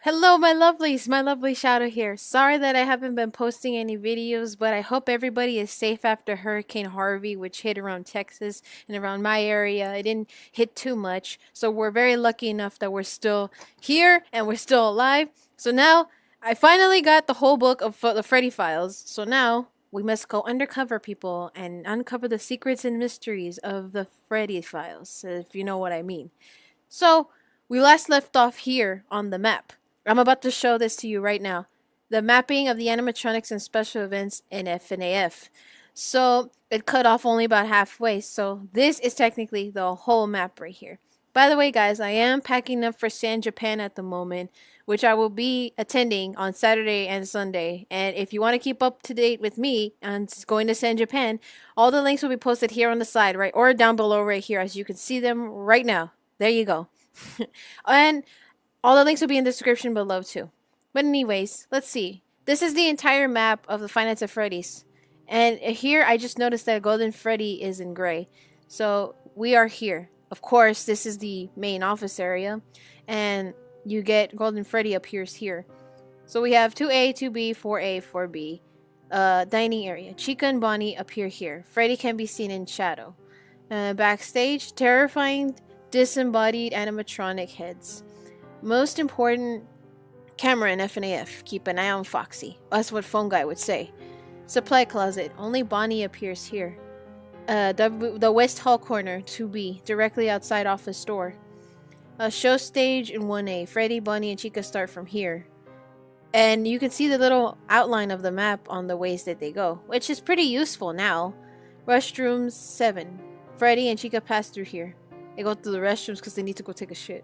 Hello, my lovelies, my lovely Shadow here. Sorry that I haven't been posting any videos, but I hope everybody is safe after Hurricane Harvey, which hit around Texas and around my area. It didn't hit too much, so we're very lucky enough that we're still here and we're still alive. So now, I finally got the whole book of the Freddy files, so now we must go undercover, people, and uncover the secrets and mysteries of the Freddy files, if you know what I mean. So, we last left off here on the map. I'm about to show this to you right now. The mapping of the animatronics and special events in FNAF. So, it cut off only about halfway, so this is technically the whole map right here. By the way, guys, I am packing up for San Japan at the moment, which I will be attending on Saturday and Sunday. And if you want to keep up to date with me and going to San Japan, all the links will be posted here on the side, right, or down below right here, as you can see them right now. There you go. And all the links will be in the description below too. But anyways, let's see. This is the entire map of the Five Nights at Freddy's. And here I just noticed that Golden Freddy is in gray. So we are here. Of course, this is the main office area. And you get Golden Freddy appears here. So we have 2A, 2B, 4A, 4B. Dining area. Chica and Bonnie appear here. Freddy can be seen in shadow. Backstage, terrifying disembodied animatronic heads. Most important, camera in FNAF. Keep an eye on Foxy. That's what Phone Guy would say. Supply closet. Only Bonnie appears here. The West Hall corner, 2B, directly outside office door. Show stage in 1A. Freddy, Bonnie, and Chica start from here. And you can see the little outline of the map on the ways that they go, which is pretty useful now. Restrooms 7. Freddy and Chica pass through here. They go to the restrooms because they need to go take a shit.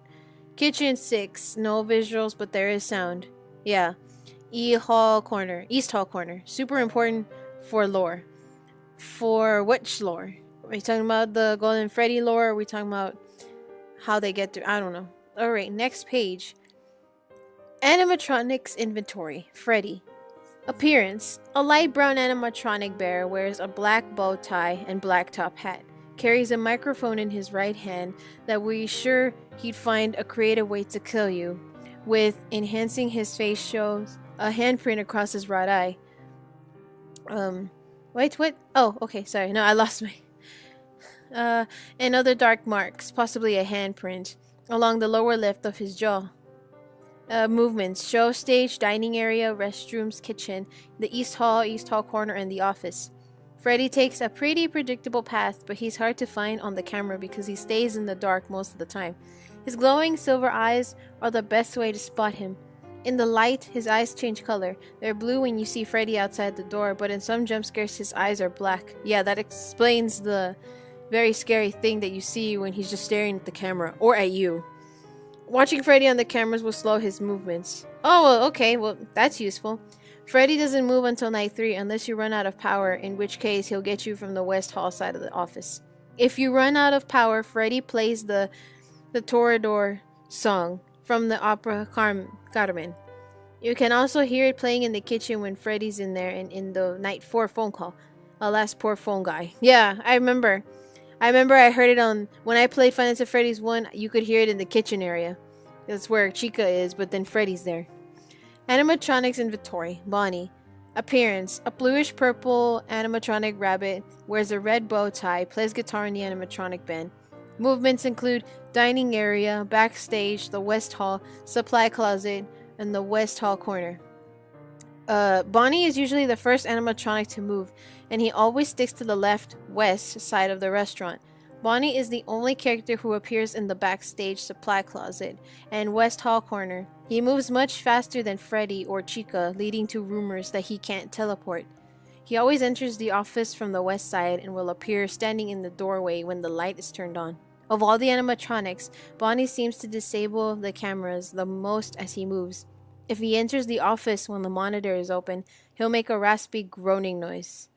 Kitchen 6. No visuals, but there is sound. Yeah. East Hall corner. Super important for lore. For which lore? Are we talking about the Golden Freddy lore? Or are we talking about how they get through? I don't know. Alright, next page. Animatronics inventory. Freddy. Appearance. A light brown animatronic bear wears a black bow tie and black top hat. Carries a microphone in his right hand that we're sure he'd find a creative way to kill you with. Enhancing his face shows a handprint across his right eye. Wait, what? Oh, okay, sorry. No, I lost my... and other dark marks, possibly a handprint, along the lower left of his jaw. Movements. Show stage, dining area, restrooms, kitchen, the East Hall corner, and the office. Freddy takes a pretty predictable path, but he's hard to find on the camera because he stays in the dark most of the time. His glowing silver eyes are the best way to spot him. In the light, his eyes change color. They're blue when you see Freddy outside the door, but in some jump scares his eyes are black. Yeah, that explains the very scary thing that you see when he's just staring at the camera, or at you. Watching Freddy on the cameras will slow his movements. Oh, well, okay, well, that's useful. Freddy doesn't move until night 3 unless you run out of power, in which case he'll get you from the West Hall side of the office. If you run out of power, Freddy plays the Toreador song from the opera Carmen. You can also hear it playing in the kitchen when Freddy's in there and in the night 4 phone call. Alas, poor phone guy. Yeah, I remember I heard it on... When I played Five Nights at Freddy's 1, you could hear it in the kitchen area. That's where Chica is, but then Freddy's there. Animatronics inventory. Bonnie. Appearance. A bluish-purple animatronic rabbit, wears a red bow tie, plays guitar in the animatronic band. Movements include dining area, backstage, the West Hall, supply closet, and the West Hall corner. Bonnie is usually the first animatronic to move, and he always sticks to the left, west side of the restaurant. Bonnie is the only character who appears in the backstage supply closet and West Hall corner. He moves much faster than Freddy or Chica, leading to rumors that he can't teleport. He always enters the office from the west side and will appear standing in the doorway when the light is turned on. Of all the animatronics, Bonnie seems to disable the cameras the most as he moves. If he enters the office when the monitor is open, he'll make a raspy groaning noise.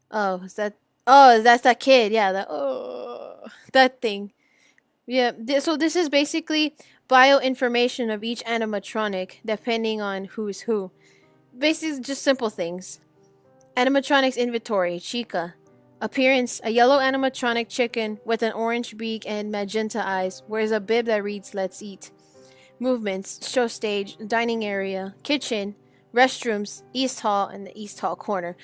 Oh, that's that kid. Yeah, that thing. Yeah, so this is basically bioinformation of each animatronic, depending on who's who. Basically, just simple things. Animatronics inventory. Chica. Appearance: a yellow animatronic chicken with an orange beak and magenta eyes, wears a bib that reads "Let's eat." Movements, show stage, dining area, kitchen, restrooms, East Hall, and the East Hall corner.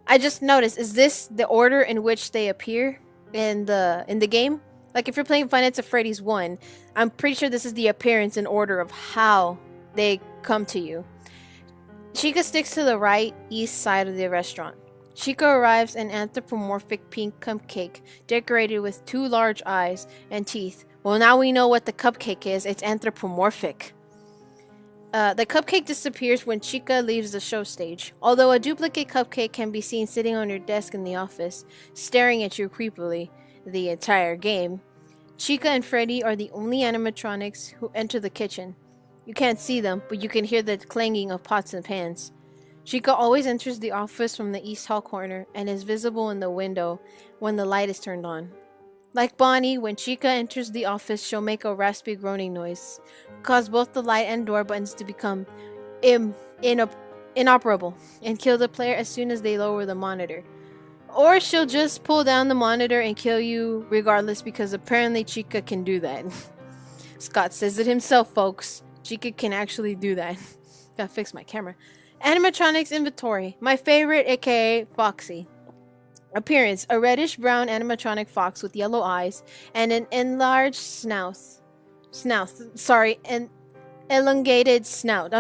I just noticed, is this the order in which they appear in the game? Like if you're playing Five Nights at Freddy's 1, I'm pretty sure this is the appearance in order of how they come to you. Chica sticks to the right east side of the restaurant. Chica arrives an anthropomorphic pink cupcake decorated with 2 large eyes and teeth. Well, now we know what the cupcake is. It's anthropomorphic. The cupcake disappears when Chica leaves the show stage. Although a duplicate cupcake can be seen sitting on your desk in the office, staring at you creepily the entire game, Chica and Freddy are the only animatronics who enter the kitchen. You can't see them, but you can hear the clanging of pots and pans. Chica always enters the office from the East Hall corner and is visible in the window when the light is turned on. Like Bonnie, when Chica enters the office, she'll make a raspy groaning noise, cause both the light and door buttons to become inoperable, and kill the player as soon as they lower the monitor. Or she'll just pull down the monitor and kill you regardless, because apparently Chica can do that. Scott says it himself, folks. Chica can actually do that. Gotta fix my camera. Animatronics inventory. My favorite, aka Foxy. Appearance: a reddish-brown animatronic fox with yellow eyes and an enlarged elongated snout.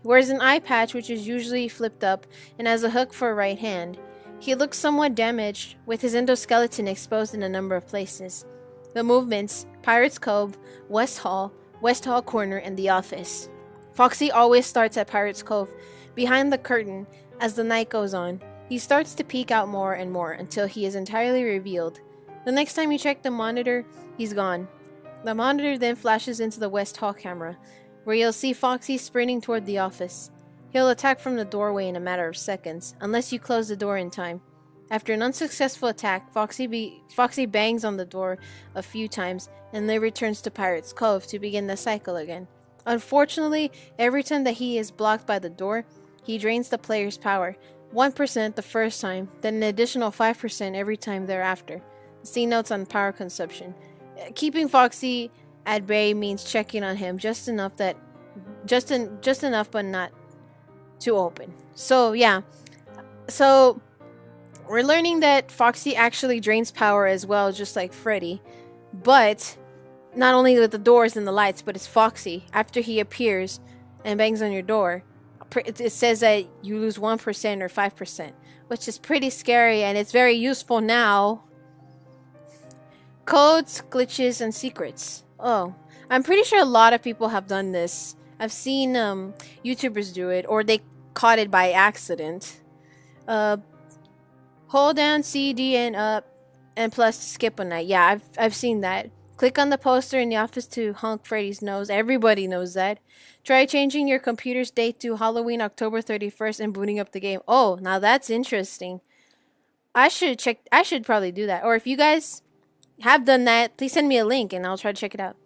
Wears an eye patch which is usually flipped up and has a hook for a right hand. He looks somewhat damaged, with his endoskeleton exposed in a number of places. The movements: Pirates Cove, West Hall Corner, and the office. Foxy always starts at Pirates Cove, behind the curtain. As the night goes on, he starts to peek out more and more until he is entirely revealed. The next time you check the monitor, he's gone. The monitor then flashes into the West Hall camera, where you'll see Foxy sprinting toward the office. He'll attack from the doorway in a matter of seconds, unless you close the door in time. After an unsuccessful attack, Foxy bangs on the door a few times and then returns to Pirates Cove to begin the cycle again. Unfortunately, every time that he is blocked by the door, he drains the player's power. 1% the first time, then an additional 5% every time thereafter. See notes on power consumption. Keeping Foxy at bay means checking on him just enough but not too open. So yeah. So we're learning that Foxy actually drains power as well, just like Freddy. But not only with the doors and the lights, but it's Foxy. After he appears and bangs on your door, it says that you lose 1% or 5%, which is pretty scary, and it's very useful now. Codes, glitches, and secrets. Oh, I'm pretty sure a lot of people have done this. I've seen YouTubers do it, or they caught it by accident. Hold down C, D, and up, and plus to skip a night. Yeah, I've seen that. Click on the poster in the office to honk Freddy's nose. Everybody knows that. Try changing your computer's date to Halloween, October 31st, and booting up the game. Oh, now that's interesting. I should probably do that. Or if you guys have done that, please send me a link and I'll try to check it out.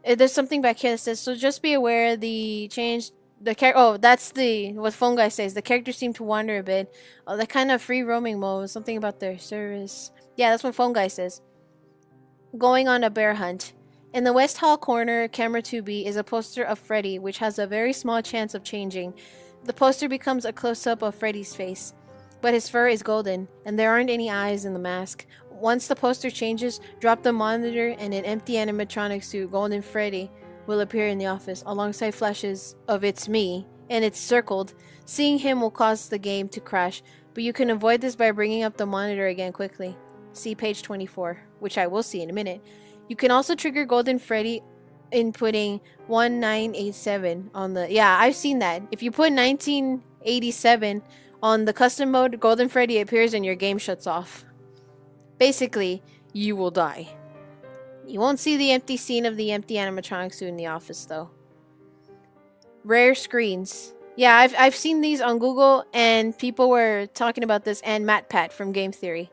There's something back here that says, so just be aware the change... that's what Phone Guy says. The characters seem to wander a bit. Oh, that kind of free roaming mode. Something about their service. Yeah, that's what Phone Guy says. Going on a bear hunt. In the West Hall corner, camera 2B, is a poster of Freddy, which has a very small chance of changing. The poster becomes a close-up of Freddy's face, but his fur is golden, and there aren't any eyes in the mask. Once the poster changes, drop the monitor, and an empty animatronic suit, Golden Freddy, will appear in the office, alongside flashes of "It's me," and it's circled. Seeing him will cause the game to crash, but you can avoid this by bringing up the monitor again quickly. See page 24, which I will see in a minute. You can also trigger Golden Freddy inputting 1987 on the... Yeah, I've seen that. If you put 1987 on the custom mode, Golden Freddy appears and your game shuts off. Basically, you will die. You won't see the empty scene of the empty animatronic suit in the office, though. Rare screens. Yeah, I've seen these on Google, and people were talking about this, and MatPat from Game Theory.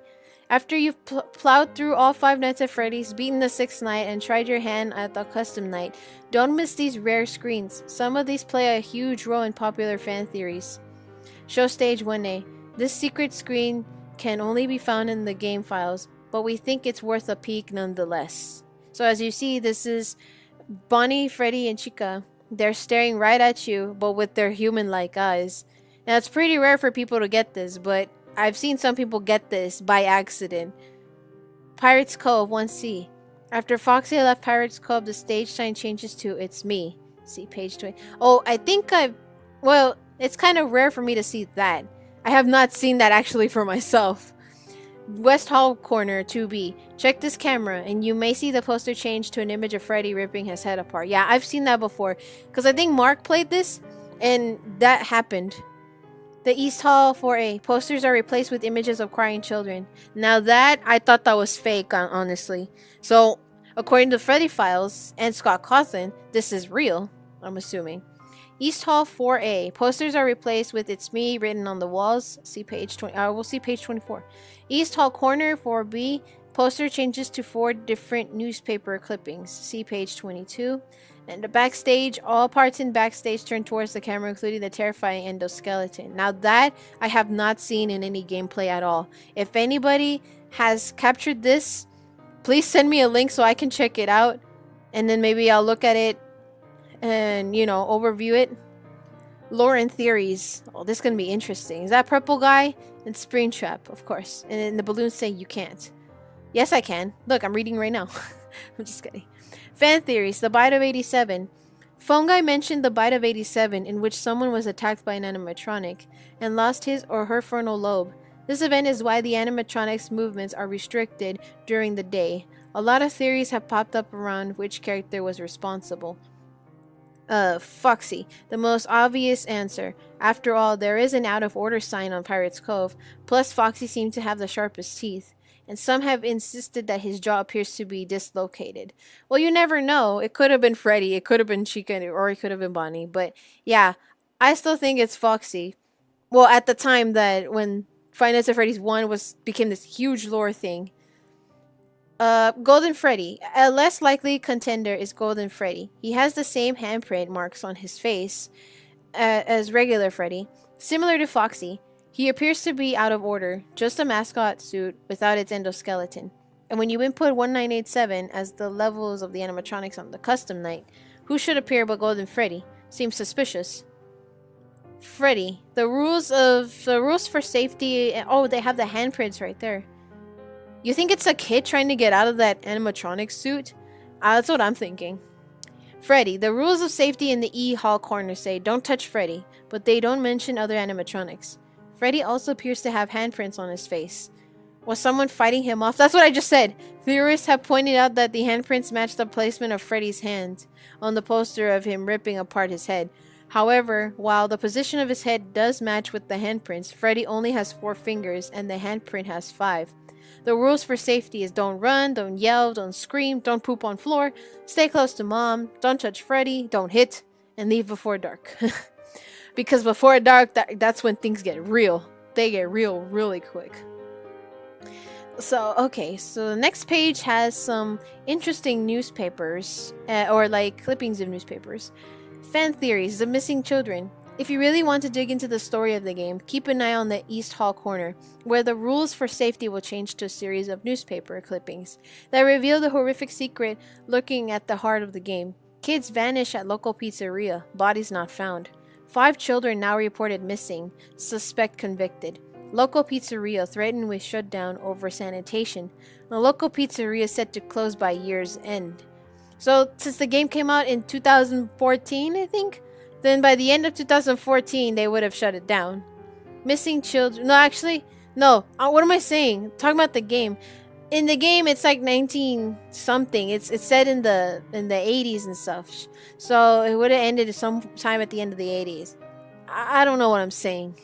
After you've plowed through all 5 nights at Freddy's, beaten the 6th night, and tried your hand at the custom night, don't miss these rare screens. Some of these play a huge role in popular fan theories. Show Stage 1A. This secret screen can only be found in the game files, but we think it's worth a peek nonetheless. So as you see, this is Bonnie, Freddy, and Chica. They're staring right at you, but with their human-like eyes. Now, it's pretty rare for people to get this, but I've seen some people get this by accident. Pirates Cove 1C. After Foxy left Pirates Cove, the stage sign changes to It's Me. See page 20. Oh, I think well, it's kind of rare for me to see that. I have not seen that actually for myself. West Hall Corner 2B. Check this camera and you may see the poster change to an image of Freddy ripping his head apart. Yeah, I've seen that before. Because I think Mark played this and that happened. The East Hall 4A. Posters are replaced with images of crying children. Now that, I thought that was fake, honestly. So, according to Freddy Files and Scott Cawthon, this is real, I'm assuming. East Hall 4A. Posters are replaced with It's Me written on the walls. See page 20. We'll see page 24. East Hall Corner 4B. Poster changes to 4 different newspaper clippings. See page 22. And the backstage, all parts in backstage turn towards the camera, including the terrifying endoskeleton. Now that I have not seen in any gameplay at all. If anybody has captured this, please send me a link so I can check it out. And then maybe I'll look at it and, you know, overview it. Lore and theories. Oh, this is going to be interesting. Is that purple guy? And Springtrap, of course. And then the balloons say you can't. Yes, I can. Look, I'm reading right now. I'm just kidding. Fan theories. The Bite of 87. Phone Guy mentioned the Bite of 87, in which someone was attacked by an animatronic and lost his or her frontal lobe. This event is why the animatronic's movements are restricted during the day. A lot of theories have popped up around which character was responsible. Foxy. The most obvious answer. After all, there is an out of order sign on Pirates Cove, plus Foxy seemed to have the sharpest teeth. And some have insisted that his jaw appears to be dislocated. Well, you never know. It could have been Freddy, it could have been Chica, or it could have been Bonnie. But yeah, I still think it's Foxy. Well, at the time that when Five Nights at Freddy's 1 became this huge lore thing. Golden Freddy. A less likely contender is Golden Freddy. He has the same handprint marks on his face as regular Freddy. Similar to Foxy, he appears to be out of order, just a mascot suit without its endoskeleton. And when you input 1987 as the levels of the animatronics on the custom night, who should appear but Golden Freddy? Seems suspicious. Freddy. The rules for safety. Oh, they have the handprints right there. You think it's a kid trying to get out of that animatronic suit? That's what I'm thinking. Freddy. The rules of safety in the E Hall corner say don't touch Freddy, but they don't mention other animatronics. Freddy also appears to have handprints on his face. Was someone fighting him off? That's what I just said. Theorists have pointed out that the handprints match the placement of Freddy's hand on the poster of him ripping apart his head. However, while the position of his head does match with the handprints, Freddy only has 4 fingers and the handprint has 5. The rules for safety is don't run, don't yell, don't scream, don't poop on floor, stay close to mom, don't touch Freddy, don't hit, and leave before dark. Because before dark, that's when things get real. They get real really quick. So, okay, so the next page has some interesting newspapers, or like clippings of newspapers. Fan theories, the missing children. If you really want to dig into the story of the game, keep an eye on the East Hall corner, where the rules for safety will change to a series of newspaper clippings that reveal the horrific secret lurking at the heart of the game. Kids vanish at local pizzeria, bodies not found. 5 children now reported missing, suspect convicted. Local pizzeria threatened with shutdown over sanitation. The local pizzeria is set to close by year's end. So, since the game came out in 2014, I think, then by the end of 2014, they would have shut it down. Missing children. No, actually, no. What am I saying? Talking about the game. In the game, it's like 19 something. It's set in the 80s and stuff. So it would have ended sometime at the end of the 80s. I don't know what I'm saying.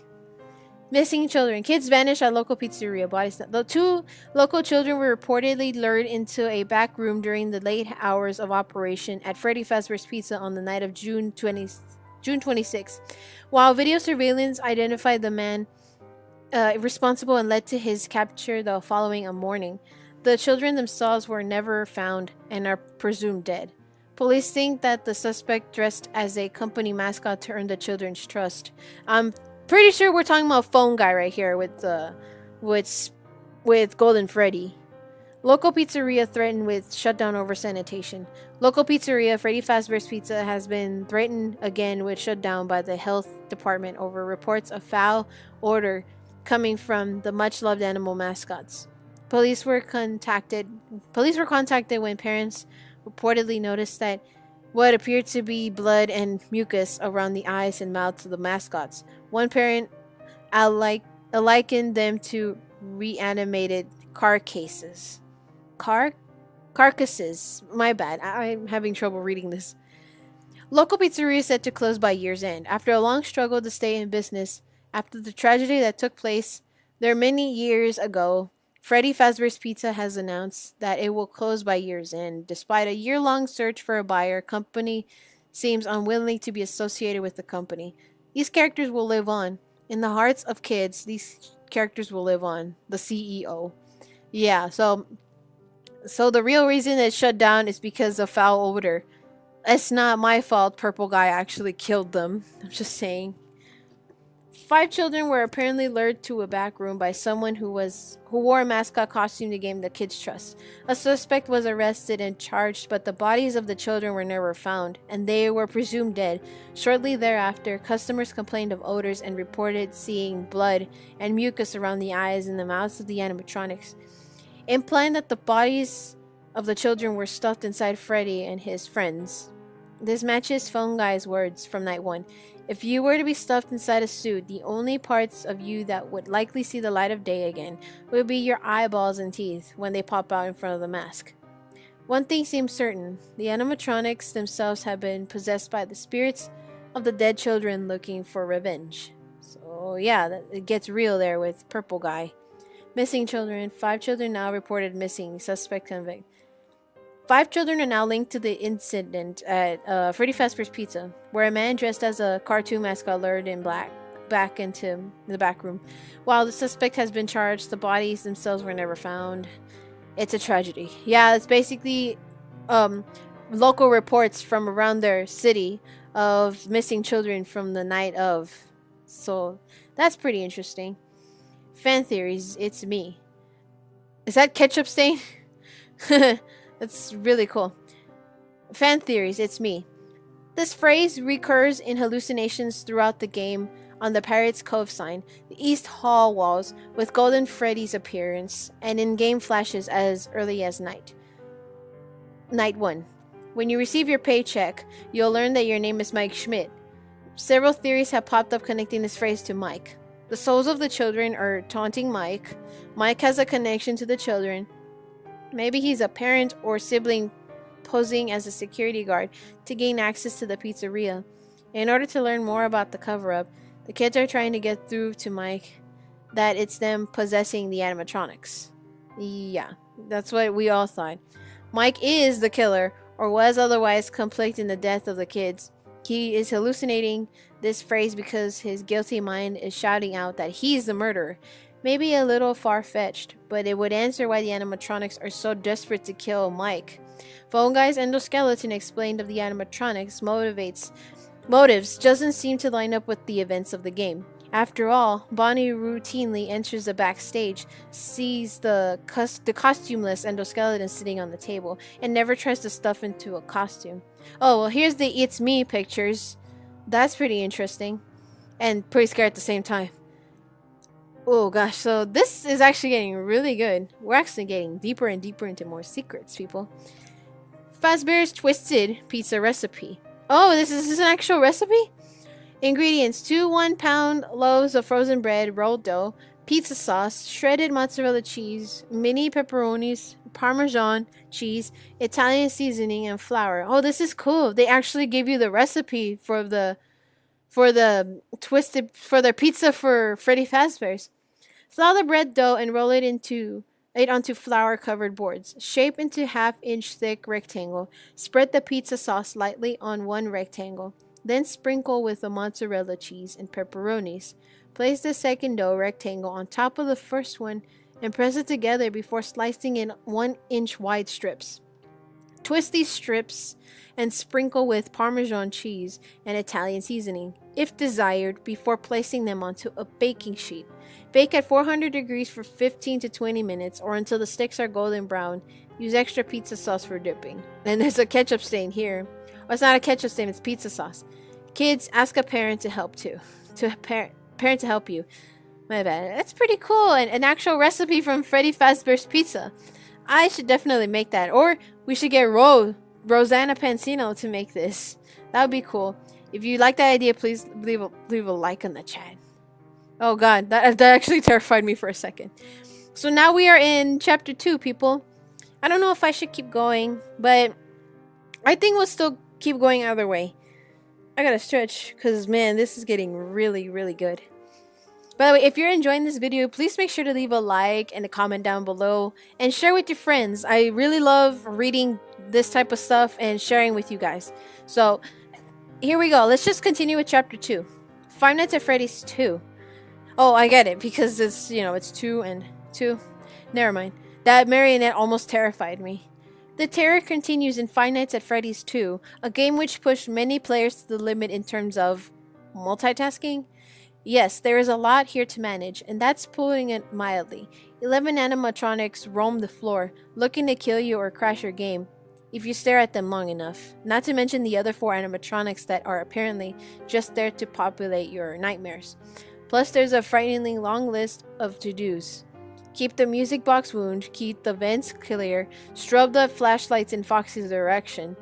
Missing children. Kids vanish at local pizzeria. Bodies. The 2 local children were reportedly lured into a back room during the late hours of operation at Freddy Fazbear's Pizza on the night of June 26. While video surveillance identified the man responsible and led to his capture the following morning, the children themselves were never found and are presumed dead. Police think that the suspect dressed as a company mascot to earn the children's trust. I'm pretty sure we're talking about Phone Guy right here with Golden Freddy. Local pizzeria threatened with shutdown over sanitation. Local pizzeria Freddy Fazbear's Pizza has been threatened again with shutdown by the health department over reports of foul odor coming from the much-loved animal mascots. Police were contacted. Police were contacted when parents reportedly noticed that what appeared to be blood and mucus around the eyes and mouths of the mascots. One parent likened them to reanimated carcasses. Carcasses. My bad. I'm having trouble reading this. Local pizzeria is set to close by year's end. After a long struggle to stay in business, after the tragedy that took place there many years ago, Freddy Fazbear's Pizza has announced that it will close by year's end. Despite a year-long search for a buyer, company seems unwilling to be associated with the company. These characters will live on. In the hearts of kids, these characters will live on. The CEO. Yeah, so the real reason it shut down is because of foul odor. It's not my fault Purple Guy actually killed them. I'm just saying. 5 children were apparently lured to a back room by someone who wore a mascot costume to gain the kids' trust. A suspect was arrested and charged, but the bodies of the children were never found, and they were presumed dead. Shortly thereafter, customers complained of odors and reported seeing blood and mucus around the eyes and the mouths of the animatronics, implying that the bodies of the children were stuffed inside Freddy and his friends. This matches Phone Guy's words from Night 1. If you were to be stuffed inside a suit, the only parts of you that would likely see the light of day again would be your eyeballs and teeth when they pop out in front of the mask. One thing seems certain. The animatronics themselves have been possessed by the spirits of the dead children looking for revenge. So yeah, it gets real there with Purple Guy. Missing children. 5 children now reported missing. Suspect convict. 5 children are now linked to the incident at Freddy Fazbear's Pizza, where a man dressed as a cartoon mascot lured in back into the back room. While the suspect has been charged, the bodies themselves were never found. It's a tragedy. Yeah, it's basically local reports from around their city of missing children from the night of. So that's pretty interesting. Fan theories, it's me. Is that ketchup stain? That's really cool. Fan theories, it's me. This phrase recurs in hallucinations throughout the game on the Pirates Cove sign, the East Hall walls, with Golden Freddy's appearance, and in game flashes as early as Night 1. When you receive your paycheck, you'll learn that your name is Mike Schmidt. Several theories have popped up connecting this phrase to Mike. The souls of the children are taunting Mike. Mike has a connection to the children. Maybe he's a parent or sibling posing as a security guard to gain access to the pizzeria. In order to learn more about the cover-up, the kids are trying to get through to Mike that it's them possessing the animatronics. Yeah, that's what we all thought. Mike is the killer, or was otherwise complicit in the death of the kids. He is hallucinating this phrase because his guilty mind is shouting out that he's the murderer. Maybe a little far-fetched, but it would answer why the animatronics are so desperate to kill Mike. Phone Guy's Endoskeleton explained of the animatronics motives doesn't seem to line up with the events of the game. After all, Bonnie routinely enters the backstage, sees the costumeless Endoskeleton sitting on the table, and never tries to stuff into a costume. Oh, well, here's the It's Me pictures. That's pretty interesting. And pretty scary at the same time. Oh gosh, so this is actually getting really good. We're actually getting deeper and deeper into more secrets, people. FAZBEAR'S Twisted Pizza Recipe. Oh, this is an actual recipe? Ingredients: 2 1-pound loaves of frozen bread, rolled dough, pizza sauce, shredded mozzarella cheese, mini pepperonis, Parmesan cheese, Italian seasoning, and flour. Oh, this is cool. They actually give you the recipe for their pizza for Freddy Fazbear's. Flour the bread dough and roll it onto flour-covered boards. Shape into half-inch thick rectangle. Spread the pizza sauce lightly on one rectangle. Then sprinkle with the mozzarella cheese and pepperonis. Place the second dough rectangle on top of the first one and press it together before slicing in 1-inch wide strips. Twist these strips and sprinkle with Parmesan cheese and Italian seasoning. if desired, before placing them onto a baking sheet. Bake at 400 degrees for 15 to 20 minutes or until the sticks are golden brown. Use extra pizza sauce for dipping. And there's a ketchup stain here. Well, it's not a ketchup stain, it's pizza sauce. Kids, ask a parent to help too. Parent to help you. My bad. That's pretty cool. And an actual recipe from Freddy Fazbear's Pizza. I should definitely make that. Or we should get Rosanna Pansino to make this. That would be cool. If you like that idea, please leave a like in the chat. Oh god, that actually terrified me for a second. So now we are in chapter 2, people. I don't know if I should keep going, but I think we'll still keep going either way. I gotta stretch, because man, this is getting really, really good. By the way, if you're enjoying this video, please make sure to leave a like and a comment down below and share with your friends. I really love reading this type of stuff and sharing with you guys. So here we go. Let's just continue with chapter 2. Five Nights at Freddy's 2. Oh, I get it, because it's, you know, it's 2 and 2. Never mind. That Marionette almost terrified me. The terror continues in Five Nights at Freddy's 2, a game which pushed many players to the limit in terms of multitasking. Yes, there is a lot here to manage, and that's putting it mildly. 11 animatronics roam the floor, looking to kill you or crash your game, if you stare at them long enough. Not to mention the other 4 animatronics that are apparently just there to populate your nightmares. Plus, there's a frighteningly long list of to-dos. Keep the music box wound, keep the vents clear, strobe the flashlights in Foxy's direction.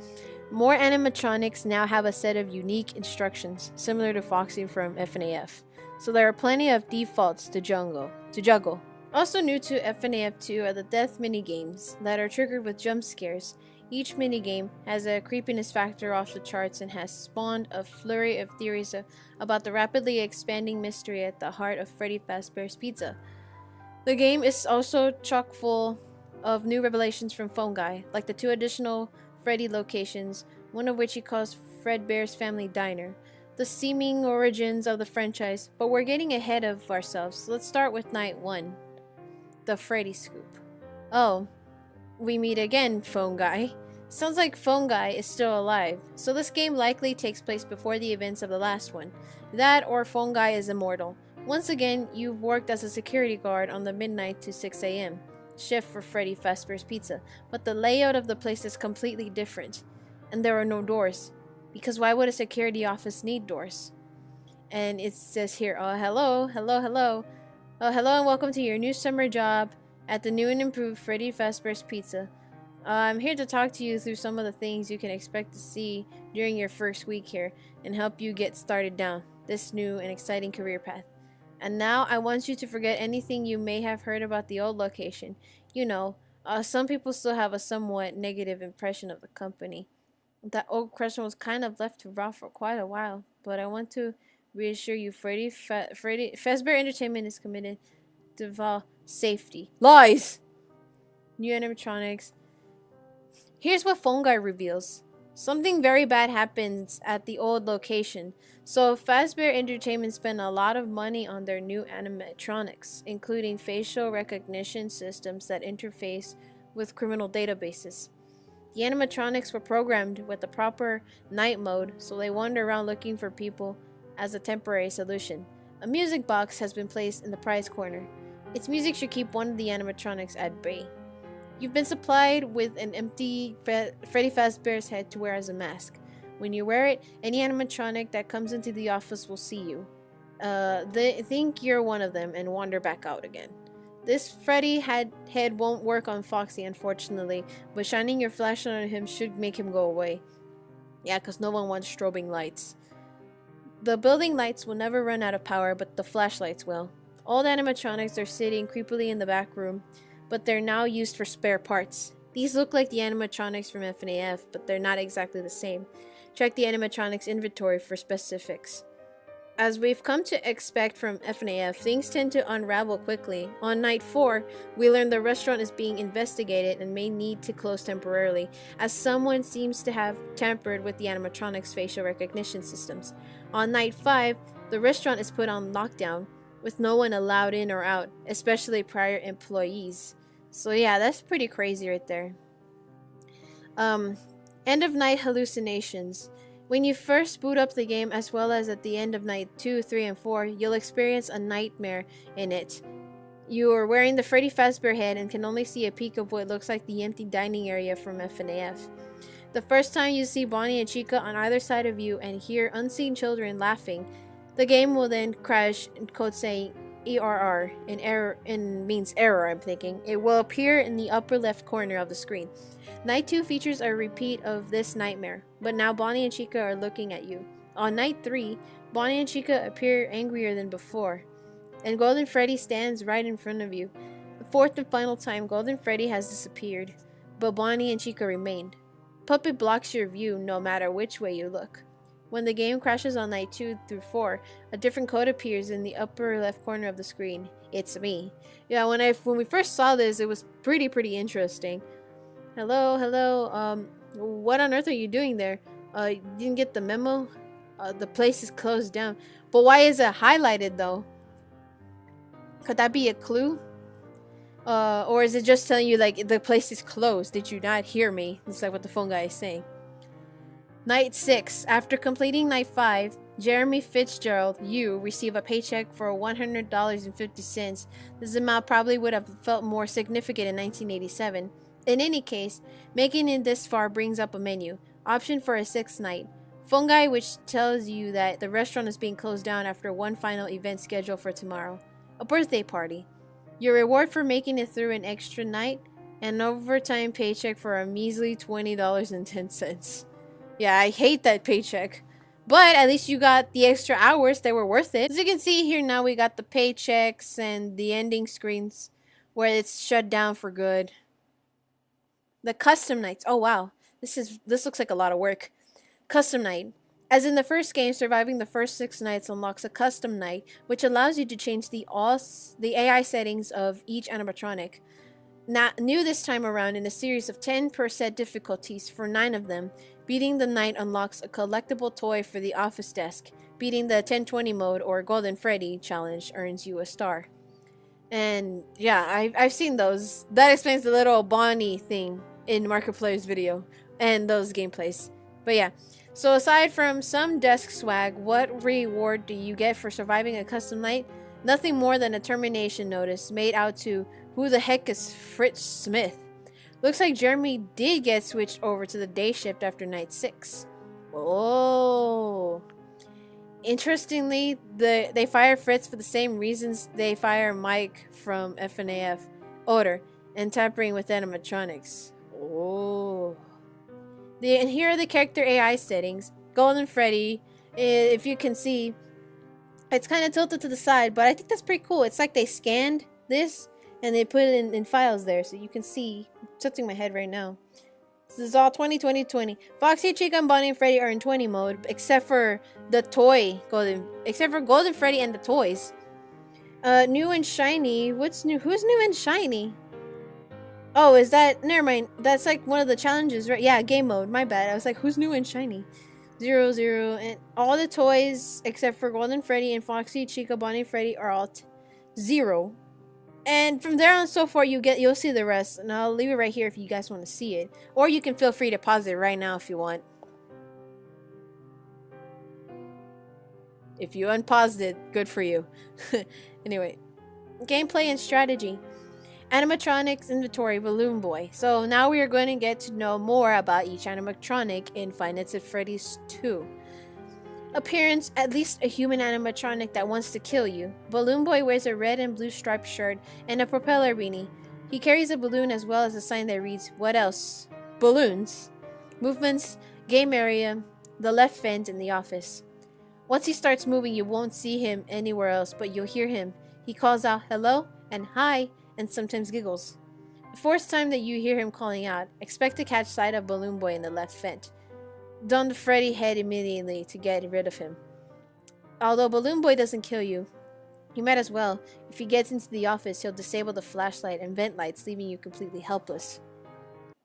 More animatronics now have a set of unique instructions, similar to Foxy from FNAF. So there are plenty of defaults to juggle. Also new to FNAF 2 are the death minigames that are triggered with jump scares. Each minigame has a creepiness factor off the charts and has spawned a flurry of theories about the rapidly expanding mystery at the heart of Freddy Fazbear's Pizza. The game is also chock full of new revelations from Phone Guy, like the 2 additional Freddy locations, one of which he calls Fredbear's Family Diner, the seeming origins of the franchise, but we're getting ahead of ourselves, so let's start with Night 1, the Freddy Scoop. Oh, we meet again, Phone Guy. Sounds like Phone Guy is still alive, so this game likely takes place before the events of the last one. That or Phone Guy is immortal. Once again, you've worked as a security guard on the midnight to 6 a.m. shift for Freddy Fazbear's Pizza, but the layout of the place is completely different, and there are no doors. Because why would a security office need doors? And it says here, oh, hello. Oh, hello and welcome to your new summer job at the new and improved Freddy Fazbear's Pizza. I'm here to talk to you through some of the things you can expect to see during your first week here and help you get started down this new and exciting career path. And now I want you to forget anything you may have heard about the old location. You know, some people still have a somewhat negative impression of the company. That old question was kind of left to rot for quite a while, but I want to reassure you, Fazbear Entertainment is committed to safety. Lies! New animatronics. Here's what Phone Guy reveals. Something very bad happens at the old location, so Fazbear Entertainment spent a lot of money on their new animatronics, including facial recognition systems that interface with criminal databases. The animatronics were programmed with the proper night mode, so they wander around looking for people as a temporary solution. A music box has been placed in the prize corner. Its music should keep one of the animatronics at bay. You've been supplied with an empty Freddy Fazbear's head to wear as a mask. When you wear it, any animatronic that comes into the office will see you. They think you're one of them and wander back out again. This Freddy head won't work on Foxy, unfortunately, but shining your flashlight on him should make him go away. Yeah, because no one wants strobing lights. The building lights will never run out of power, but the flashlights will. All the animatronics are sitting creepily in the back room, but they're now used for spare parts. These look like the animatronics from FNAF, but they're not exactly the same. Check the animatronics inventory for specifics. As we've come to expect from FNAF, things tend to unravel quickly. On night 4, we learn the restaurant is being investigated and may need to close temporarily, as someone seems to have tampered with the animatronics' facial recognition systems. On night 5, the restaurant is put on lockdown, with no one allowed in or out, especially prior employees. So yeah, that's pretty crazy right there. End of Night Hallucinations. When you first boot up the game, as well as at the end of night 2, 3, and 4, you'll experience a nightmare in it. You are wearing the Freddy Fazbear head and can only see a peek of what looks like the empty dining area from FNAF. The first time you see Bonnie and Chica on either side of you and hear unseen children laughing, the game will then crash in code saying ERR, in error, means error, I'm thinking. It will appear in the upper left corner of the screen. Night 2 features a repeat of this nightmare, but now Bonnie and Chica are looking at you. On night 3, Bonnie and Chica appear angrier than before, and Golden Freddy stands right in front of you. The fourth and final time, Golden Freddy has disappeared, but Bonnie and Chica remained. Puppet blocks your view no matter which way you look. When the game crashes on night 2 through 4, a different code appears in the upper left corner of the screen. It's me. Yeah, when we first saw this, it was pretty interesting. Hello, what on earth are you doing there? You didn't get the memo? The place is closed down. But why is it highlighted though? Could that be a clue? Or is it just telling you like the place is closed? Did you not hear me? It's like what the phone guy is saying. Night 6. After completing night 5, Jeremy Fitzgerald, you receive a paycheck for $100.50. This amount probably would have felt more significant in 1987. In any case, making it this far brings up a menu. Option for a 6th night. Phone guy, which tells you that the restaurant is being closed down after one final event scheduled for tomorrow. A birthday party. Your reward for making it through an extra night, an overtime paycheck for a measly $20.10. Yeah, I hate that paycheck. But at least you got the extra hours that were worth it. As you can see here now, we got the paychecks and the ending screens where it's shut down for good. The custom nights. Oh wow, this looks like a lot of work. Custom night. As in the first game, surviving the first 6 nights unlocks a custom night, which allows you to change the AI settings of each animatronic. Not new this time around, in a series of 10 per set difficulties for 9 of them. Beating the night unlocks a collectible toy for the office desk. Beating the 1020 mode or Golden Freddy challenge earns you a star. And yeah, I've seen those. That explains the little Bonnie thing in Markiplier's video and those gameplays. But yeah, so aside from some desk swag, what reward do you get for surviving a custom night? Nothing more than a termination notice made out to who the heck is Fritz Smith. Looks like Jeremy did get switched over to the day shift after night 6. Oh. Interestingly, they fire Fritz for the same reasons they fire Mike from FNAF, odor, and tampering with animatronics. Oh. And here are the character AI settings. Golden Freddy, if you can see, it's kind of tilted to the side, but I think that's pretty cool. It's like they scanned this and they put it in files there, so you can see. I'm tilting my head right now. This is all 2020. Foxy, Chica, and Bonnie and Freddy are in 20 mode, except for the toy except for Golden Freddy and the toys. New and shiny. What's new? Who's new and shiny? Oh, is that? Never mind. That's like one of the challenges, right? Yeah, game mode. My bad. I was like, who's new and shiny? 0, 0, and all the toys except for Golden Freddy and Foxy, Chica, Bonnie, and Freddy are all 0. And from there on so far, you'll see the rest, and I'll leave it right here if you guys want to see it, or you can feel free to pause it right now if you want. If you unpaused it, good for you. Anyway, gameplay and strategy. Animatronics inventory, Balloon Boy. So now we are going to get to know more about each animatronic in Five Nights at Freddy's 2. Appearance, at least a human animatronic that wants to kill you. Balloon Boy wears a red and blue striped shirt and a propeller beanie. He carries a balloon as well as a sign that reads, "What else? Balloons." Movements, game area, the left vent in the office. Once he starts moving, you won't see him anywhere else, but you'll hear him. He calls out hello and hi, and sometimes giggles. The fourth time that you hear him calling out, expect to catch sight of Balloon Boy in the left vent. Don the Freddy head immediately to get rid of him. Although Balloon Boy doesn't kill you, you might as well. If he gets into the office, he'll disable the flashlight and vent lights, leaving you completely helpless.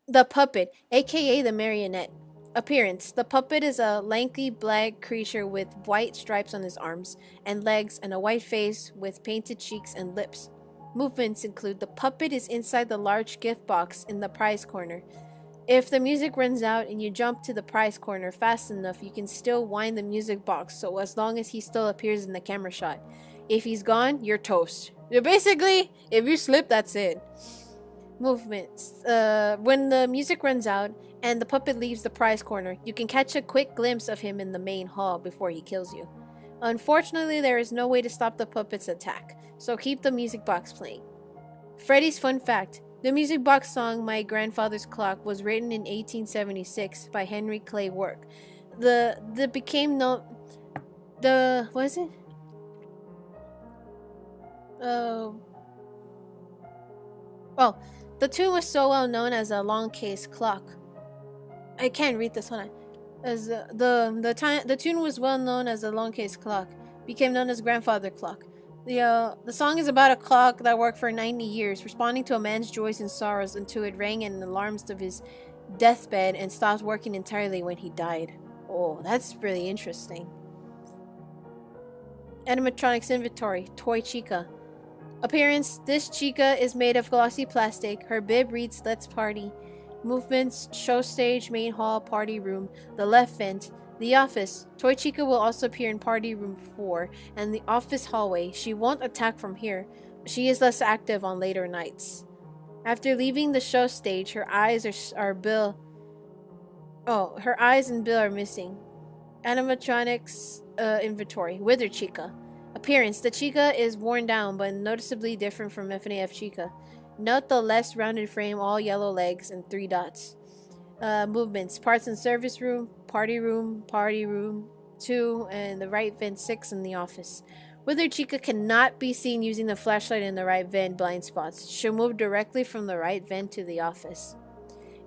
The Puppet, aka the Marionette. Appearance. The Puppet is a lanky black creature with white stripes on his arms and legs and a white face with painted cheeks and lips. Movements include the Puppet is inside the large gift box in the prize corner. If the music runs out and you jump to the prize corner fast enough, you can still wind the music box so as long as he still appears in the camera shot. If he's gone, you're toast. Basically, if you slip, that's it. Movements. When the music runs out and the puppet leaves the prize corner, you can catch a quick glimpse of him in the main hall before he kills you. Unfortunately, there is no way to stop the puppet's attack, so keep the music box playing. Freddy's fun fact. The music box song My Grandfather's Clock was written in 1876 by Henry Clay Work. What is it? The tune was so well known as a long case clock. I can't read this one. As the tune was well known as a long case clock, became known as grandfather clock. The song is about a clock that worked for 90 years, responding to a man's joys and sorrows until it rang in the alarms of his deathbed and stopped working entirely when he died. Oh, that's really interesting. Animatronics inventory. Toy Chica. Appearance. This Chica is made of glossy plastic. Her bib reads Let's Party. Movements. Show stage, main hall, party room, the left vent, the office. Toy Chica will also appear in party room 4 and the office hallway. She won't attack from here. She is less active on later nights. After leaving the show stage, her eyes and bill are missing. Animatronics inventory. Withered Chica. Appearance. The Chica is worn down but noticeably different from FNAF Chica. Note the less rounded frame, all yellow legs, and 3 dots. Movements. Parts and service room, party room 2, and the right vent 6 in the office. Withered Chica cannot be seen using the flashlight in the right vent blind spots. She'll move directly from the right vent to the office.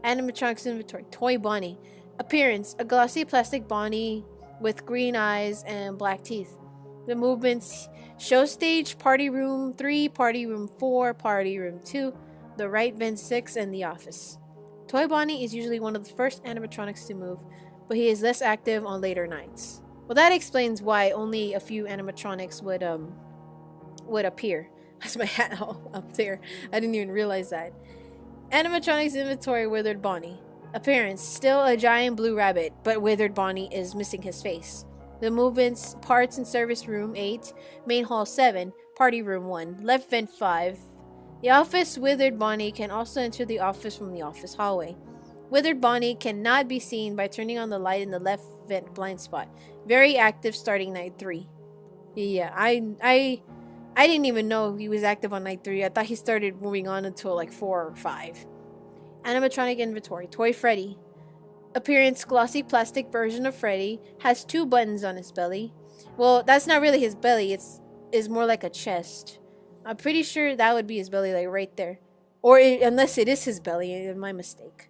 Animatronics inventory. Toy Bonnie. Appearance. A glossy plastic Bonnie with green eyes and black teeth. The movements. Show stage, party room 3, party room 4, party room 2, the right vent 6, and the office. Toy Bonnie is usually one of the first animatronics to move, but he is less active on later nights. Well, that explains why only a few animatronics would appear. That's my hat up there. I didn't even realize that. Animatronics inventory. Withered Bonnie. Appearance. Still a giant blue rabbit, but Withered Bonnie is missing his face. The movements. Parts and service room 8, main hall 7, party room 1, left vent 5. The office. Withered Bonnie can also enter the office from the office hallway. Withered Bonnie cannot be seen by turning on the light in the left vent blind spot. Very active starting night 3. Yeah, I didn't even know he was active on night 3. I thought he started moving on until like 4 or 5. Animatronic inventory. Toy Freddy. Appearance. Glossy plastic version of Freddy. Has 2 buttons on his belly. Well, that's not really his belly. It's more like a chest. I'm pretty sure that would be his belly, like right there. Unless it is his belly, my mistake.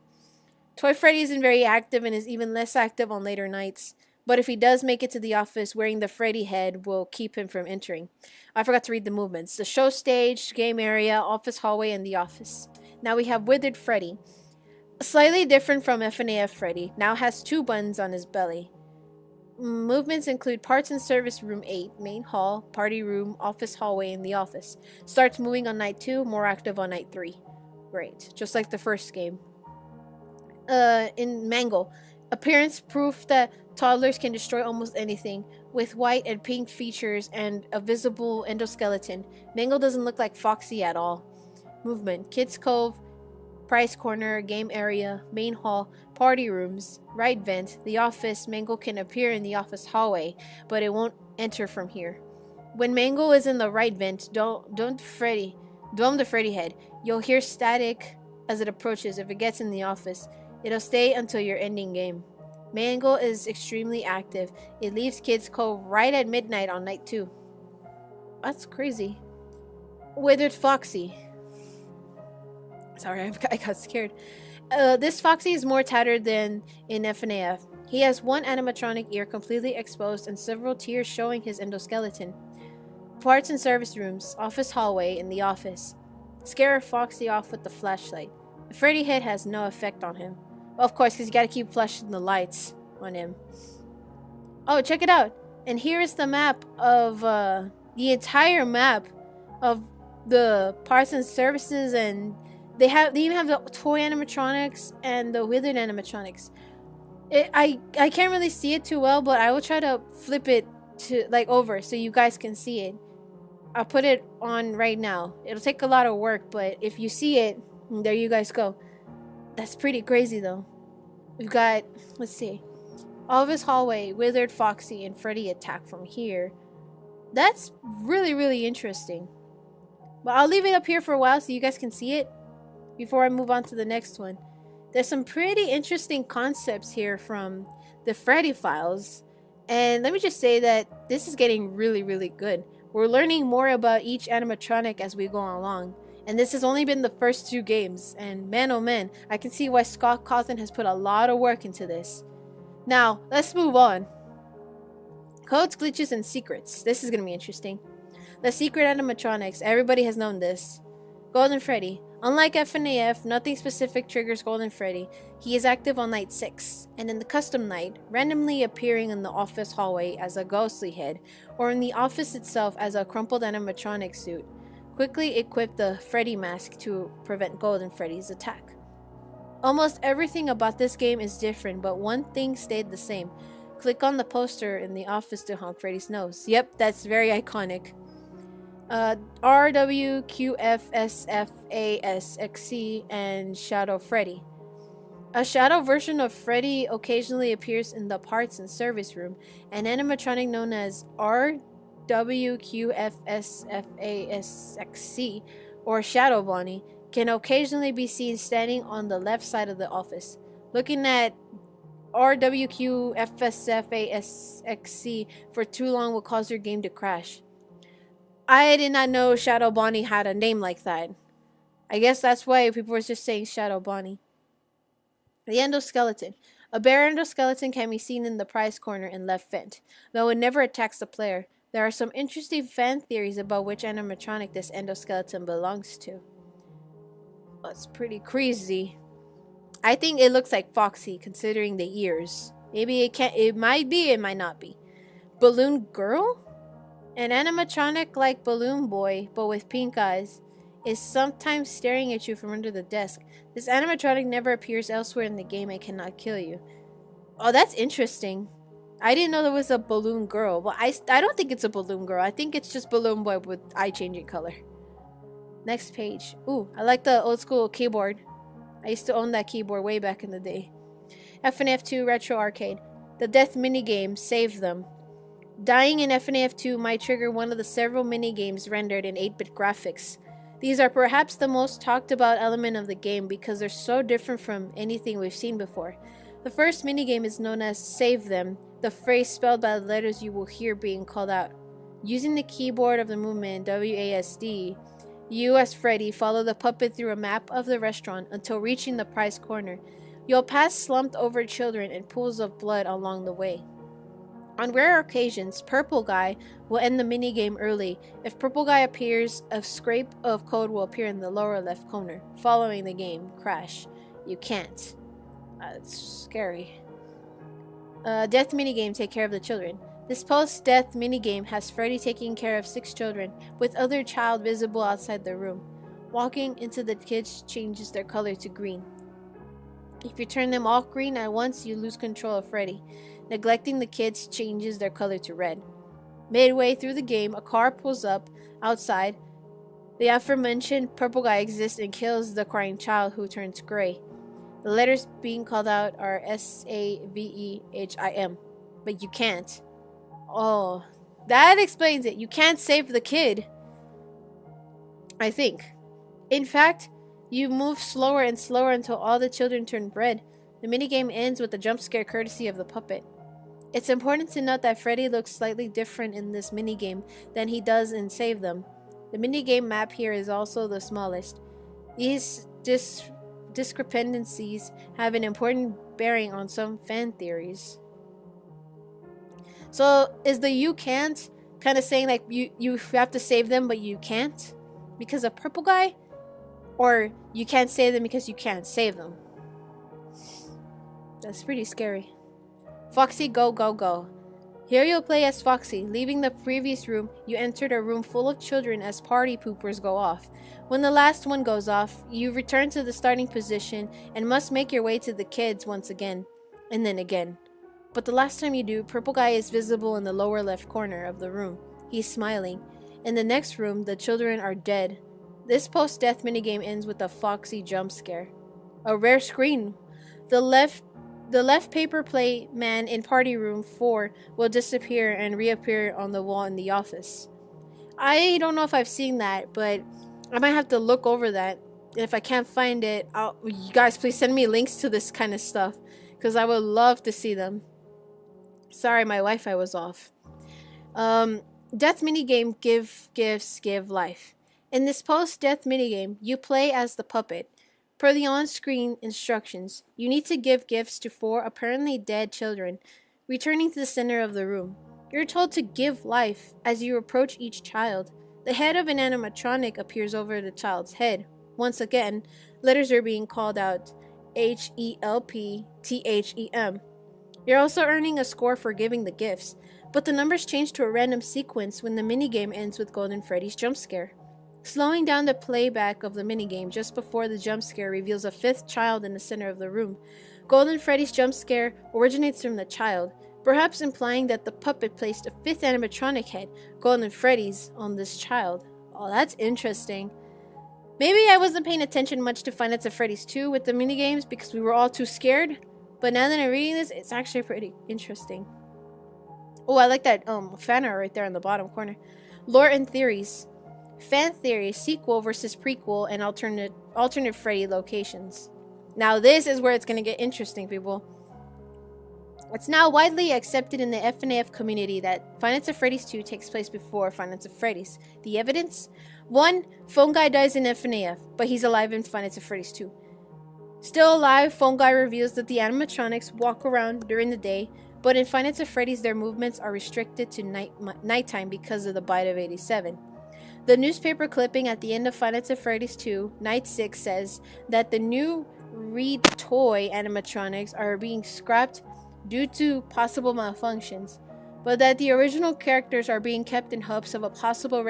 Toy Freddy isn't very active and is even less active on later nights. But if he does make it to the office, wearing the Freddy head will keep him from entering. I forgot to read the movements. The show stage, game area, office hallway, and the office. Now we have Withered Freddy. Slightly different from FNAF Freddy, now has 2 buttons on his belly. Movements include parts and service room 8, main hall, party room, office hallway, and the office. Starts moving on night 2, more active on night 3. Great, just like the first game. In Mangle. Appearance proof that toddlers can destroy almost anything, with white and pink features and a visible endoskeleton. Mangle doesn't look like Foxy at all. Movement. Kids Cove, prize corner, game area, main hall, party rooms, right vent, the office. Mangle can appear in the office hallway, but it won't enter from here. When Mangle is in the right vent, dome the Freddy head. You'll hear static as it approaches. If it gets in the office, it'll stay until your ending game. Mangle is extremely active. It leaves Kids Cove right at midnight on night 2. That's crazy. Withered Foxy. Sorry, I got scared. This Foxy is more tattered than in FNAF. He has one animatronic ear completely exposed and several tears showing his endoskeleton. Parts and service rooms, office hallway, in the office. Scare Foxy off with the flashlight. The Freddy head has no effect on him. Well, of course, because you gotta keep flashing the lights on him. Oh, check it out! And here is the map of, the entire map of the parts and services and They even have the toy animatronics and the withered animatronics. I can't really see it too well, but I will try to flip it to like over so you guys can see it. I'll put it on right now. It'll take a lot of work, but if you see it, there you guys go. That's pretty crazy though. We've got, let's see, Office hallway, Withered Foxy and Freddy attack from here. That's really, really interesting. But I'll leave it up here for a while so you guys can see it before I move on to the next one. There's some pretty interesting concepts here from the Freddy files. And let me just say that this is getting really, really good. We're learning more about each animatronic as we go along. And this has only been the first 2 games. And man, oh man, I can see why Scott Cawthon has put a lot of work into this. Now, let's move on. Codes, glitches, and secrets. This is going to be interesting. The secret animatronics. Everybody has known this. Golden Freddy. Unlike FNAF, nothing specific triggers Golden Freddy. He is active on night 6, and in the custom night, randomly appearing in the office hallway as a ghostly head, or in the office itself as a crumpled animatronic suit. Quickly equip the Freddy mask to prevent Golden Freddy's attack. Almost everything about this game is different, but one thing stayed the same. Click on the poster in the office to honk Freddy's nose. Yep, that's very iconic. RWQFSFASXC and Shadow Freddy. A shadow version of Freddy occasionally appears in the parts and service room. An animatronic known as RWQFSFASXC or Shadow Bonnie can occasionally be seen standing on the left side of the office. Looking at RWQFSFASXC for too long will cause your game to crash. I did not know Shadow Bonnie had a name like that. I guess that's why people were just saying Shadow Bonnie. The Endoskeleton. A bare endoskeleton can be seen in the prize corner in left vent, though it never attacks the player. There are some interesting fan theories about which animatronic this endoskeleton belongs to. That's pretty crazy. I think it looks like Foxy, considering the ears. Maybe it might be, it might not be. Balloon Girl? An animatronic like Balloon Boy, but with pink eyes, is sometimes staring at you from under the desk. This animatronic never appears elsewhere in the game and cannot kill you. Oh, that's interesting. I didn't know there was a Balloon Girl, but I don't think it's a Balloon Girl. I think it's just Balloon Boy with eye-changing color. Next page. Ooh, I like the old school keyboard. I used to own that keyboard way back in the day. FNAF 2 Retro Arcade. The death minigame, Save Them. Dying in FNAF 2 might trigger one of the several minigames rendered in 8-bit graphics. These are perhaps the most talked about element of the game because they're so different from anything we've seen before. The first minigame is known as Save Them, the phrase spelled by the letters you will hear being called out. Using the keyboard of the movement WASD, you as Freddy follow the puppet through a map of the restaurant until reaching the prize corner. You'll pass slumped over children and pools of blood along the way. On rare occasions, Purple Guy will end the minigame early. If Purple Guy appears, a scrape of code will appear in the lower left corner. Following the game, crash. You can't. It's scary. Death minigame, take care of the children. This post-death minigame has Freddy taking care of 6 children, with other child visible outside the room. Walking into the kids changes their color to green. If you turn them all green at once, you lose control of Freddy. Neglecting the kids changes their color to red. Midway through the game, a car pulls up outside. The aforementioned Purple Guy exists and kills the crying child who turns gray. The letters being called out are SAVEHIM, but you can't. Oh, that explains it. You can't save the kid, I think. In fact, you move slower and slower until all the children turn red. The minigame ends with a jump scare courtesy of the puppet. It's important to note that Freddy looks slightly different in this minigame than he does in Save Them. The minigame map here is also the smallest. These discrepancies have an important bearing on some fan theories. So is the you can't kind of saying like you have to save them but you can't because of Purple Guy? Or you can't save them because you can't save them? That's pretty scary. Foxy, go, go, go. Here you'll play as Foxy. Leaving the previous room, you entered a room full of children as party poopers go off. When the last one goes off, you return to the starting position and must make your way to the kids once again, and then again. But the last time you do, Purple Guy is visible in the lower left corner of the room. He's smiling. In the next room, the children are dead. This post-death minigame ends with a Foxy jump scare. A rare screen. The left paper plate man in party room 4 will disappear and reappear on the wall in the office. I don't know if I've seen that, but I might have to look over that. If I can't find it, you guys please send me links to this kind of stuff, because I would love to see them. Sorry, my Wi-Fi was off. Death minigame, give gifts, give life. In this post-death minigame, you play as the puppet. Per the on-screen instructions, you need to give gifts to 4 apparently dead children, returning to the center of the room. You're told to give life as you approach each child. The head of an animatronic appears over the child's head. Once again, letters are being called out. HELP, THEM. You're also earning a score for giving the gifts, but the numbers change to a random sequence when the minigame ends with Golden Freddy's jump scare. Slowing down the playback of the minigame just before the jump scare reveals a 5th child in the center of the room. Golden Freddy's jump scare originates from the child, perhaps implying that the puppet placed a 5th animatronic head, Golden Freddy's, on this child. Oh, that's interesting. Maybe I wasn't paying attention much to Five Nights at Freddy's 2 with the minigames because we were all too scared, but now that I'm reading this, it's actually pretty interesting. Oh, I like that fan art right there in the bottom corner. Lore and theories. Fan theories, sequel versus prequel, and alternate Freddy locations. Now this is where it's going to get interesting, people. It's now widely accepted in the FNAF community that Five Nights at Freddy's 2 takes place before Five Nights at Freddy's. The evidence? 1. Phone Guy dies in FNAF, but he's alive in Five Nights at Freddy's 2. Still alive, Phone Guy reveals that the animatronics walk around during the day, but in Five Nights at Freddy's their movements are restricted to nighttime because of the bite of 87. The newspaper clipping at the end of Five Nights at Freddy's 2, Night 6, says that the new Read Toy animatronics are being scrapped due to possible malfunctions, but that the original characters are being kept in hopes of a possible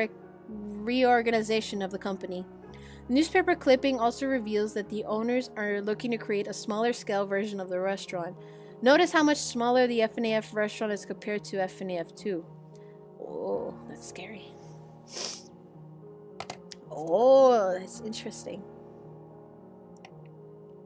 reorganization of the company. Newspaper clipping also reveals that the owners are looking to create a smaller scale version of the restaurant. Notice how much smaller the FNAF restaurant is compared to FNAF 2. Oh, that's scary. Oh, that's interesting.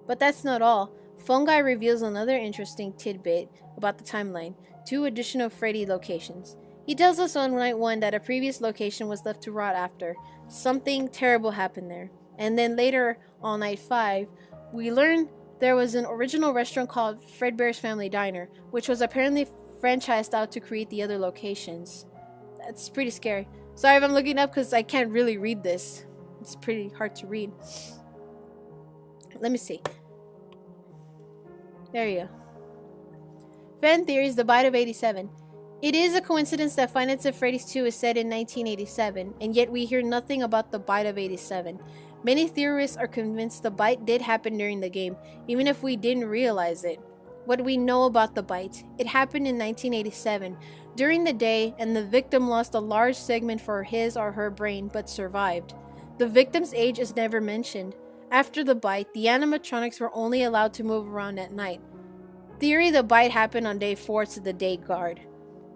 But that's not all. Phone Guy reveals another interesting tidbit about the timeline. 2 additional Freddy locations. He tells us on night 1 that a previous location was left to rot after. Something terrible happened there. And then later on night 5, we learn there was an original restaurant called FAZBEAR'S Family Diner, which was apparently franchised out to create the other locations. That's pretty scary. Sorry if I'm looking up because I can't really read this. It's pretty hard to read. Let me see. There you go. Fan theories, the bite of 87. It is a coincidence that Five Nights at Freddy's 2 is set in 1987, and yet we hear nothing about the bite of 87. Many theorists are convinced the bite did happen during the game, even if we didn't realize it. What we know about the bite? It happened in 1987, during the day, and the victim lost a large segment for his or her brain, but survived. The victim's age is never mentioned. After the bite, the animatronics were only allowed to move around at night. Theory: the bite happened on day 4 to the day guard.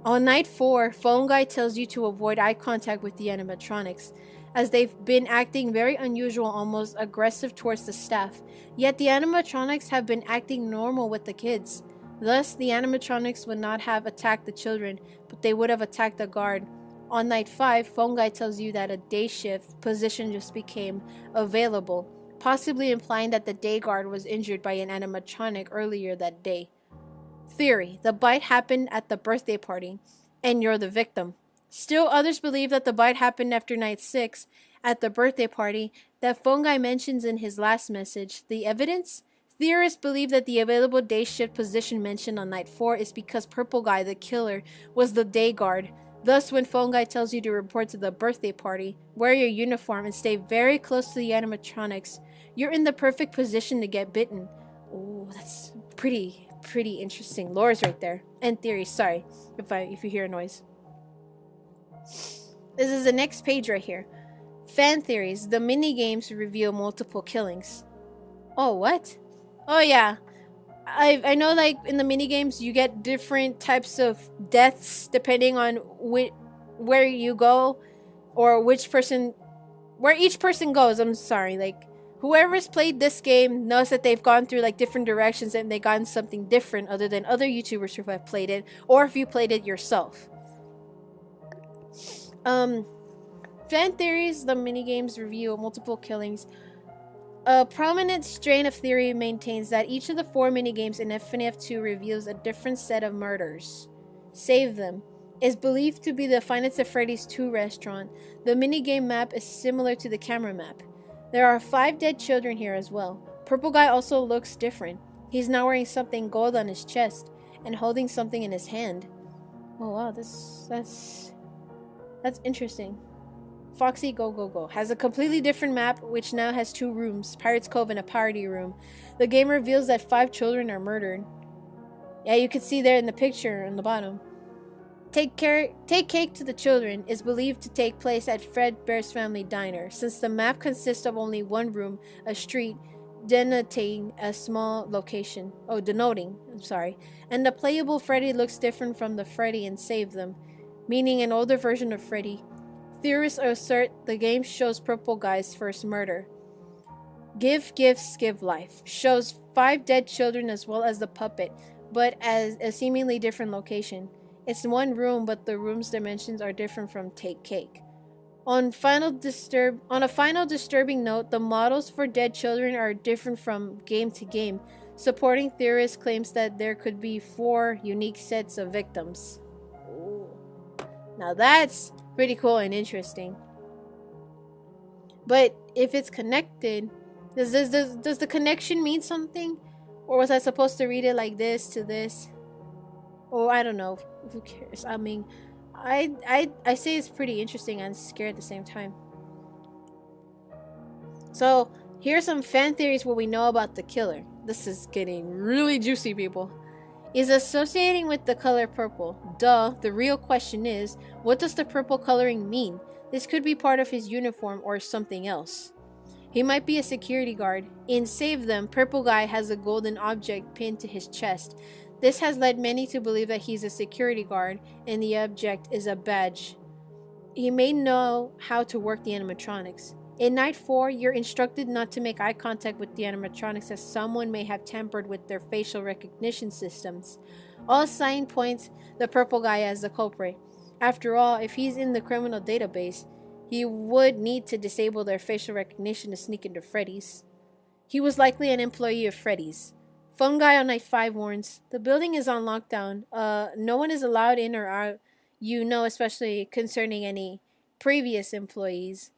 On night 4, Phone Guy tells you to avoid eye contact with the animatronics, as they've been acting very unusual, almost aggressive towards the staff. Yet the animatronics have been acting normal with the kids. Thus, the animatronics would not have attacked the children, but they would have attacked the guard. On night 5, Phone Guy tells you that a day shift position just became available, possibly implying that the day guard was injured by an animatronic earlier that day. Theory: the bite happened at the birthday party, and you're the victim. Still, others believe that the bite happened after night 6, at the birthday party, that Phone Guy mentions in his last message. The evidence? Theorists believe that the available day shift position mentioned on night 4 is because Purple Guy, the killer, was the day guard. Thus, when Phone Guy tells you to report to the birthday party, wear your uniform and stay very close to the animatronics, you're in the perfect position to get bitten. Oh, that's pretty pretty interesting lores right there. And theories, sorry if you hear a noise. This is the next page right here. Fan theories. The minigames reveal multiple killings. Oh, what? Oh, yeah. I know, like, in the minigames, you get different types of deaths depending on where you go or where each person goes. I'm sorry. Like, whoever's played this game knows that they've gone through, like, different directions and they've gotten something different other than other YouTubers who have played it, or if you played it yourself. Fan theories. The minigames reveal multiple killings. A prominent strain of theory maintains that each of the 4 minigames in FNAF 2 reveals a different set of murders. Save Them is believed to be the Five Nights at Freddy's 2 restaurant. The minigame map is similar to the camera map. There are 5 dead children here as well. Purple Guy also looks different. He's now wearing something gold on his chest and holding something in his hand. Oh wow, that's interesting. Foxy Go Go Go has a completely different map, which now has 2 rooms, Pirate's Cove and a party room. The game reveals that 5 children are murdered. Yeah, you can see there in the picture on the bottom. Take Cake to the Children is believed to take place at FAZBEAR'S family diner, since the map consists of only 1 room, a street, denoting a small location. And the playable Freddy looks different from the Freddy in Save Them, meaning an older version of Freddy. Theorists assert the game shows Purple Guy's first murder. Give Gifts, Give Life shows 5 dead children as well as the puppet, but as a seemingly different location. It's 1 room, but the room's dimensions are different from Take Cake. On a final disturbing note, the models for dead children are different from game to game. Supporting theorists claims that there could be 4 unique sets of victims. Ooh. Now that's pretty cool and interesting. But if it's connected, does the connection mean something? Or was I supposed to read it like this to this? Or I don't know. Who cares? I mean, I say it's pretty interesting and scary at the same time. So here's some fan theories what we know about the killer. This is getting really juicy, people. Is associating with the color purple. Duh, the real question is, what does the purple coloring mean? This could be part of his uniform or something else. He might be a security guard. In Save Them, Purple Guy has a golden object pinned to his chest. This has led many to believe that he's a security guard and the object is a badge. He may know how to work the animatronics. In Night 4, you're instructed not to make eye contact with the animatronics as someone may have tampered with their facial recognition systems. All sign points the Purple Guy as the culprit. After all, if he's in the criminal database, he would need to disable their facial recognition to sneak into Freddy's. He was likely an employee of Freddy's. Phone Guy on Night 5 warns, the building is on lockdown. No one is allowed in or out, especially concerning any previous employees.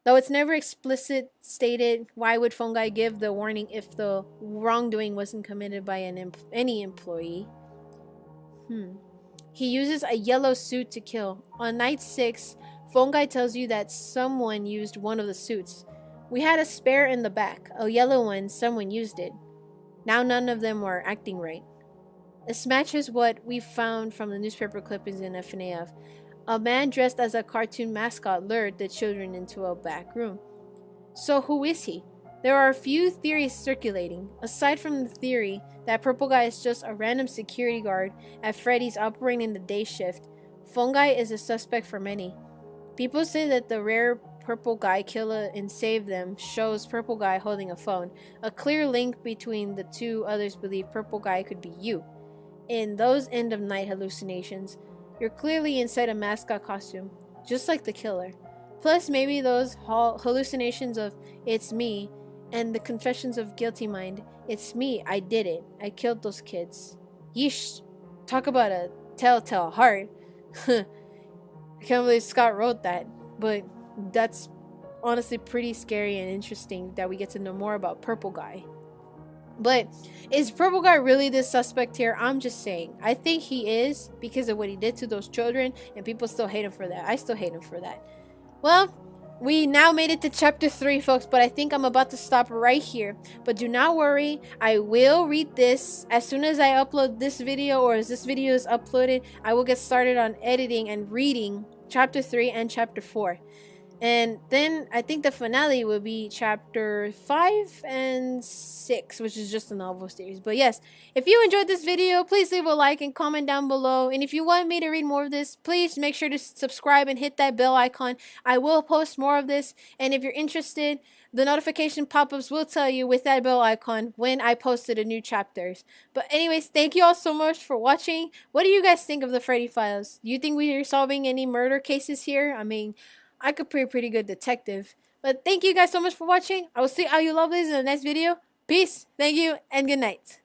Though it's never explicit stated, why would Phone Guy give the warning if the wrongdoing wasn't committed by any employee? He uses a yellow suit to kill. On Night 6, Phone Guy tells you that someone used one of the suits. We had a spare in the back, a yellow one, someone used it. Now none of them were acting right. This matches what we found from the newspaper clippings in FNAF. A man dressed as a cartoon mascot lured the children into a back room. So who is he? There are a few theories circulating. Aside from the theory that Purple Guy is just a random security guard at Freddy's operating the day shift, Phone Guy is a suspect for many. People say that the rare Purple Guy killer in Save Them shows Purple Guy holding a phone. A clear link between the two. Others believe Purple Guy could be you. In those end of Night Hallucinations, you're clearly inside a mascot costume, just like the killer. Plus, maybe those hallucinations of "it's me" and the confessions of guilty mind. It's me, I did it. I killed those kids. Yeesh. Talk about a telltale heart. I can't believe Scott wrote that, but that's honestly pretty scary and interesting that we get to know more about Purple Guy. But is Purple Guy really the suspect here? I'm just saying. I think he is because of what he did to those children, and people still hate him for that. I still hate him for that. Well, We now made it to chapter 3, folks, but I think I'm about to stop right here. But do not worry, I will read this as soon as I upload this video, or as this video is uploaded, I will get started on editing and reading chapter 3 and chapter 4. And then I think the finale will be chapter 5 and 6, which is just a novel series. But yes, if you enjoyed this video, please leave a like and comment down below. And if you want me to read more of this, please make sure to subscribe and hit that bell icon. I will post more of this. And if you're interested, the notification pop-ups will tell you with that bell icon when I posted a new chapters. But anyways, thank you all so much for watching. What do you guys think of the Freddy Files? Do you think we are solving any murder cases here? I mean, I could be a pretty good detective. But thank you guys so much for watching. I will see all you lovelies in the next video. Peace, thank you, and good night.